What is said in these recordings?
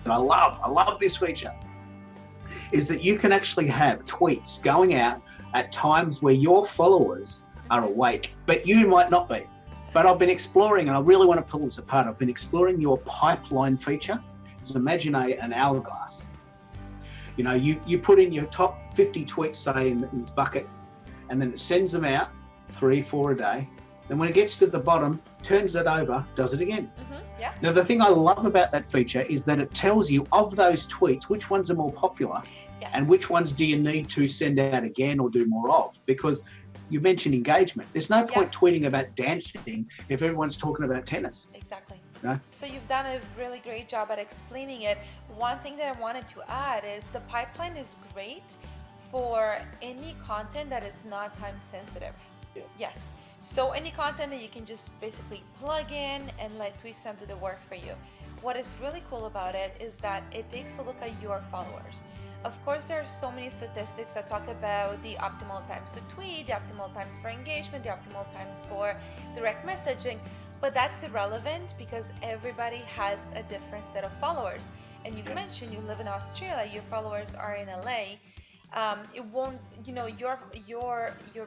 I love this feature, is that you can actually have tweets going out at times where your followers are awake, but you might not be. But I've been exploring, and I really want to pull this apart. I've been exploring your pipeline feature. So imagine an hourglass. You know, you put in your top 50 tweets, say, in this bucket, and then it sends them out 3, 4 a day. Then when it gets to the bottom, turns it over, does it again. Yeah. Now, the thing I love about that feature is that it tells you of those tweets, which ones are more popular, and which ones do you need to send out again or do more of, because you mentioned engagement. There's no point tweeting about dancing if everyone's talking about tennis. Exactly. No? So you've done a really great job at explaining it. One thing that I wanted to add is the pipeline is great for any content that is not time sensitive. Yeah. Yes. So any content that you can just basically plug in and let Tweepsmap do the work for you. What is really cool about it is that it takes a look at your followers. Of course, there are so many statistics that talk about the optimal times to tweet, the optimal times for engagement, the optimal times for direct messaging, but that's irrelevant because everybody has a different set of followers. And you mentioned you live in Australia, your followers are in LA. It won't, you know, your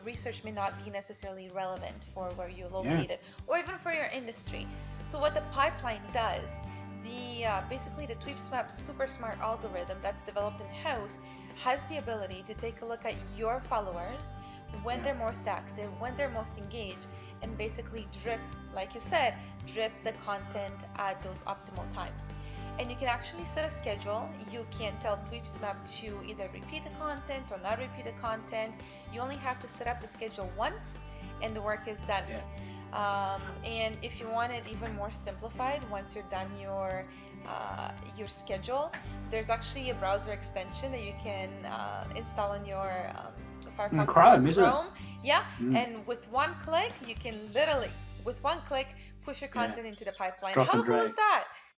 research may not be necessarily relevant for where you're located or even for your industry. So what the pipeline does, basically the Tweepsmap super smart algorithm that's developed in-house has the ability to take a look at your followers when they're most active, when they're most engaged, and basically drip, like you said, drip the content at those optimal times. And you can actually set a schedule. You can tell Tweepsmap to either repeat the content or not repeat the content. You only have to set up the schedule once and the work is done. And if you want it even more simplified, once you're done your schedule, there's actually a browser extension that you can install on your Firefox Chrome, isn't it? Yeah, and with one click, you can literally, with one click, push your content into the pipeline. How cool is that?